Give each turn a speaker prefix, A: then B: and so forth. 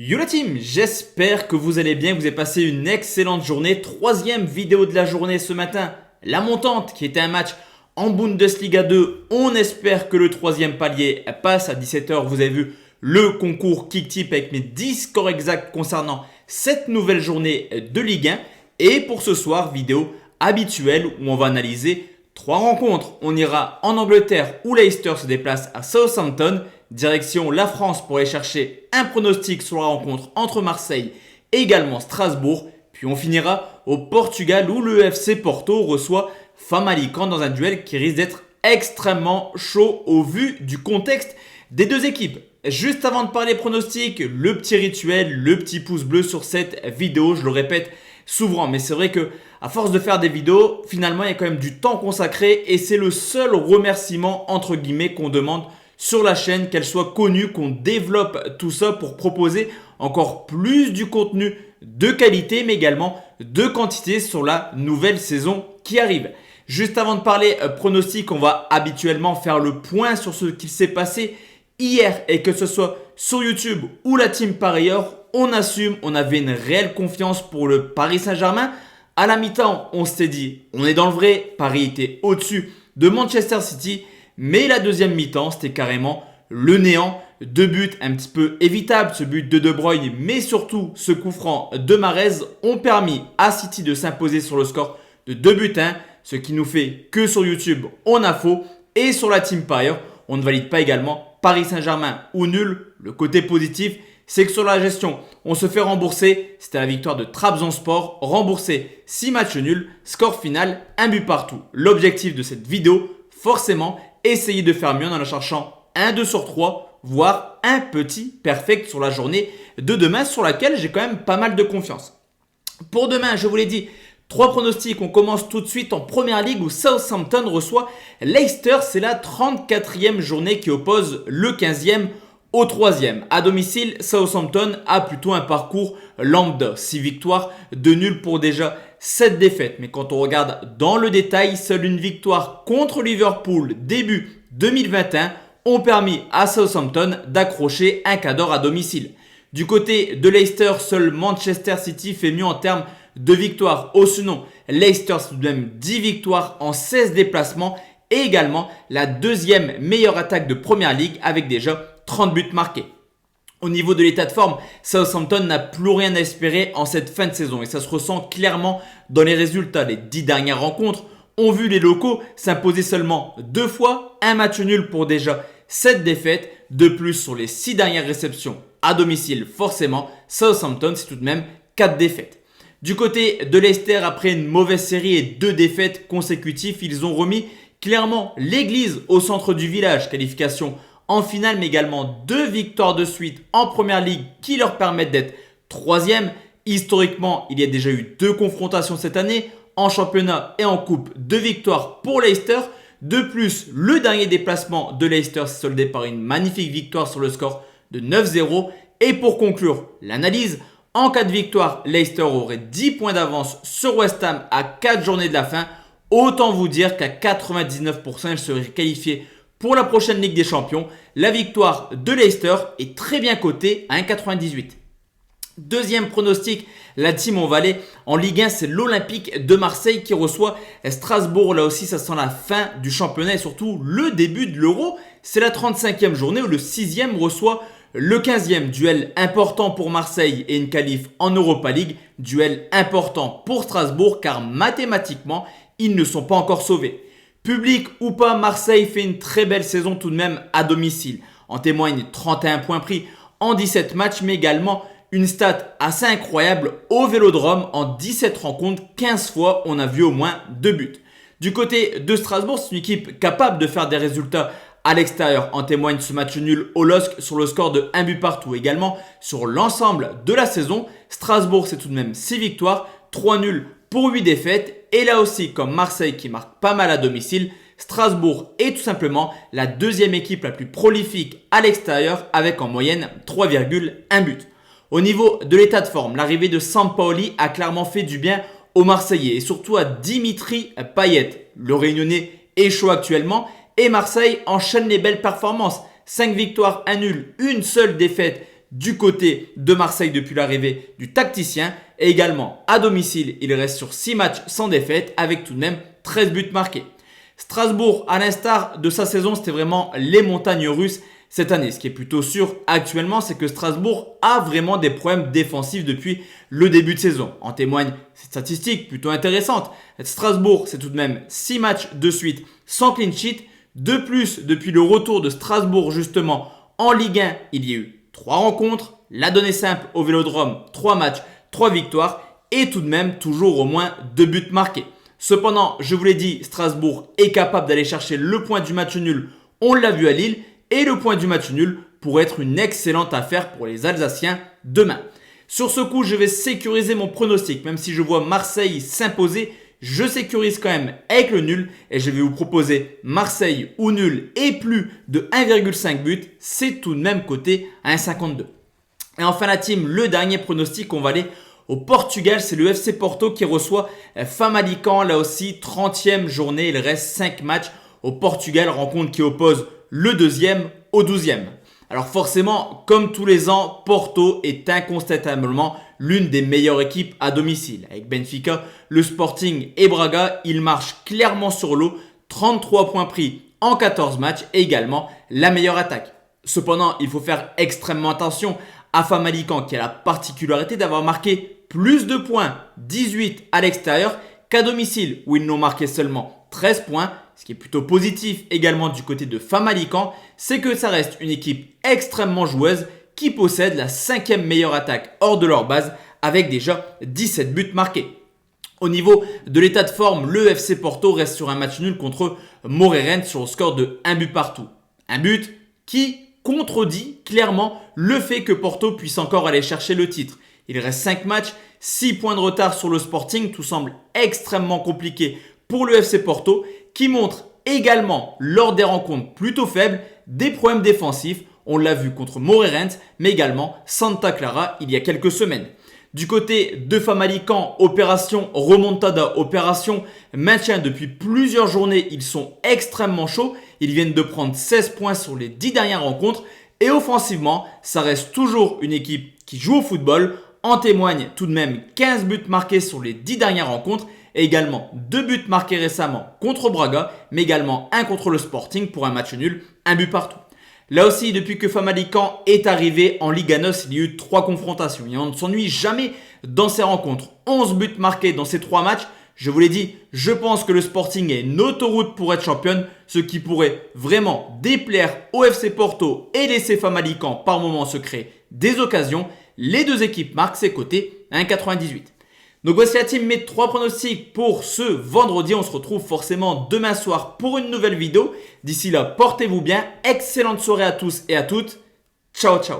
A: Yo la team, j'espère que vous allez bien, que vous avez passé une excellente journée. Troisième vidéo de la journée ce matin, la montante qui était un match en Bundesliga 2. On espère que le troisième palier passe à 17h. Vous avez vu le concours KickTip avec mes 10 scores exacts concernant cette nouvelle journée de Ligue 1. Et pour ce soir, vidéo habituelle où on va analyser 3 rencontres. On ira en Angleterre où Leicester se déplace à Southampton. Direction la France pour aller chercher un pronostic sur la rencontre entre Marseille et également Strasbourg. Puis on finira au Portugal où le FC Porto reçoit Famalicão dans un duel qui risque d'être extrêmement chaud au vu du contexte des deux équipes. Juste avant de parler pronostics, le petit rituel, le petit pouce bleu sur cette vidéo. Je le répète souvent, mais c'est vrai que à force de faire des vidéos, finalement il y a quand même du temps consacré et c'est le seul remerciement entre guillemets qu'on demande sur la chaîne, qu'elle soit connue, qu'on développe tout ça pour proposer encore plus du contenu de qualité, mais également de quantité sur la nouvelle saison qui arrive. Juste avant de parler pronostic, on va habituellement faire le point sur ce qui s'est passé hier et que ce soit sur YouTube ou la team par ailleurs, on assume, on avait une réelle confiance pour le Paris Saint-Germain. À la mi-temps, on s'était dit, on est dans le vrai, Paris était au-dessus de Manchester City. Mais la deuxième mi-temps, c'était carrément le néant. 2 buts un petit peu évitables, ce but de De Bruyne, mais surtout ce coup franc de Mahrez ont permis à City de s'imposer sur le score de 2-1. Ce qui nous fait que sur YouTube, on a faux. Et sur la team par ailleurs, on ne valide pas également Paris Saint-Germain ou nul. Le côté positif, c'est que sur la gestion, on se fait rembourser. C'était la victoire de Trabzonspor, remboursé 6 matchs nuls, score final, 1 but partout. L'objectif de cette vidéo, forcément, essayez de faire mieux en cherchant un 2 sur 3, voire un petit perfect sur la journée de demain sur laquelle j'ai quand même pas mal de confiance. Pour demain, je vous l'ai dit, 3 pronostics. On commence tout de suite en première ligue où Southampton reçoit Leicester. C'est la 34e journée qui oppose le 15e au 3e. À domicile, Southampton a plutôt un parcours lambda. 6 victoires, 2 nuls pour déjà 7 défaites. Mais quand on regarde dans le détail, seule une victoire contre Liverpool début 2021 ont permis à Southampton d'accrocher un cadre à domicile. Du côté de Leicester, seul Manchester City fait mieux en termes de victoires. Oh sinon, Leicester c'est tout de même 10 victoires en 16 déplacements et également la deuxième meilleure attaque de Première Ligue avec déjà 30 buts marqués. Au niveau de l'état de forme, Southampton n'a plus rien à espérer en cette fin de saison et ça se ressent clairement dans les résultats. Les 10 dernières rencontres ont vu les locaux s'imposer seulement 2 fois, un match nul pour déjà 7 défaites. De plus, sur les 6 dernières réceptions à domicile, forcément, Southampton c'est tout de même 4 défaites. Du côté de Leicester, après une mauvaise série et 2 défaites consécutives, ils ont remis clairement l'église au centre du village. Qualification en finale, mais également 2 victoires de suite en Première Ligue qui leur permettent d'être 3e. Historiquement, il y a déjà eu 2 confrontations cette année, en championnat et en coupe, 2 victoires pour Leicester. De plus, le dernier déplacement de Leicester s'est soldé par une magnifique victoire sur le score de 9-0. Et pour conclure l'analyse, en cas de victoire, Leicester aurait 10 points d'avance sur West Ham à 4 journées de la fin. Autant vous dire qu'à 99%, elle serait qualifiée pour la prochaine Ligue des Champions. La victoire de Leicester est très bien cotée à 1,98. Deuxième pronostic, la team on va aller en Ligue 1, c'est l'Olympique de Marseille qui reçoit Strasbourg. Là aussi, ça sent la fin du championnat et surtout le début de l'Euro. C'est la 35e journée où le 6e reçoit le 15e. Duel important pour Marseille et une qualif en Europa League. Duel important pour Strasbourg car mathématiquement, ils ne sont pas encore sauvés. Public ou pas, Marseille fait une très belle saison tout de même à domicile. En témoigne 31 points pris en 17 matchs, mais également une stat assez incroyable au Vélodrome. En 17 rencontres, 15 fois, on a vu au moins 2 buts. Du côté de Strasbourg, c'est une équipe capable de faire des résultats à l'extérieur. En témoigne ce match nul au LOSC sur le score de 1 but partout. Également, sur l'ensemble de la saison, Strasbourg, c'est tout de même 6 victoires, 3 nuls pour 8 défaites. Et là aussi, comme Marseille qui marque pas mal à domicile, Strasbourg est tout simplement la deuxième équipe la plus prolifique à l'extérieur avec en moyenne 3,1 buts. Au niveau de l'état de forme, l'arrivée de Sampaoli a clairement fait du bien aux Marseillais et surtout à Dimitri Payet. Le Réunionnais est chaud actuellement et Marseille enchaîne les belles performances. 5 victoires, 1 nul, une seule défaite du côté de Marseille depuis l'arrivée du tacticien. Et également à domicile, il reste sur 6 matchs sans défaite avec tout de même 13 buts marqués. Strasbourg, à l'instar de sa saison, c'était vraiment les montagnes russes cette année. Ce qui est plutôt sûr actuellement, c'est que Strasbourg a vraiment des problèmes défensifs depuis le début de saison. En témoigne cette statistique plutôt intéressante. Strasbourg, c'est tout de même 6 matchs de suite sans clean sheet. De plus, depuis le retour de Strasbourg justement en Ligue 1, il y a eu 3 rencontres. La donnée simple au Vélodrome, 3 matchs, 3 victoires et tout de même toujours au moins 2 buts marqués. Cependant, je vous l'ai dit, Strasbourg est capable d'aller chercher le point du match nul. On l'a vu à Lille et le point du match nul pourrait être une excellente affaire pour les Alsaciens demain. Sur ce coup, je vais sécuriser mon pronostic. Même si je vois Marseille s'imposer, je sécurise quand même avec le nul et je vais vous proposer Marseille ou nul et plus de 1,5 but. C'est tout de même coté à 1,52. Et enfin la team, le dernier pronostic, on va aller au Portugal. C'est le FC Porto qui reçoit Famalicão. Là aussi, 30e journée, il reste 5 matchs au Portugal. Rencontre qui oppose le 2e au 12e. Alors forcément, comme tous les ans, Porto est incontestablement l'une des meilleures équipes à domicile. Avec Benfica, le Sporting et Braga, ils marchent clairement sur l'eau. 33 points pris en 14 matchs et également la meilleure attaque. Cependant, il faut faire extrêmement attention à Famalicão qui a la particularité d'avoir marqué plus de points, 18 à l'extérieur, qu'à domicile où ils n'ont marqué seulement 13 points. Ce qui est plutôt positif également du côté de Famalicão, c'est que ça reste une équipe extrêmement joueuse qui possède la 5e meilleure attaque hors de leur base avec déjà 17 buts marqués. Au niveau de l'état de forme, le FC Porto reste sur un match nul contre Moreirense sur le score de 1 but partout. Un but qui contredit clairement le fait que Porto puisse encore aller chercher le titre. Il reste 5 matchs, 6 points de retard sur le Sporting, tout semble extrêmement compliqué pour le FC Porto qui montre également lors des rencontres plutôt faibles des problèmes défensifs. On l'a vu contre Moreirense mais également Santa Clara il y a quelques semaines. Du côté de Famalicão, opération remontada, opération maintien depuis plusieurs journées, ils sont extrêmement chauds. Ils viennent de prendre 16 points sur les 10 dernières rencontres et offensivement, ça reste toujours une équipe qui joue au football. En témoigne tout de même 15 buts marqués sur les 10 dernières rencontres et également 2 buts marqués récemment contre Braga, mais également un contre le Sporting pour un match nul, 1 but partout. Là aussi, depuis que Famalicão est arrivé en Liga NOS, il y a eu 3 confrontations et on ne s'ennuie jamais dans ces rencontres. 11 buts marqués dans ces 3 matchs. Je vous l'ai dit, je pense que le Sporting est une autoroute pour être championne, ce qui pourrait vraiment déplaire au FC Porto et laisser Famalicão par moments se créer des occasions. Les deux équipes marquent ses côtés à 1,98. Donc voici la team, mes 3 pronostics pour ce vendredi. On se retrouve forcément demain soir pour une nouvelle vidéo. D'ici là, portez-vous bien. Excellente soirée à tous et à toutes. Ciao, ciao.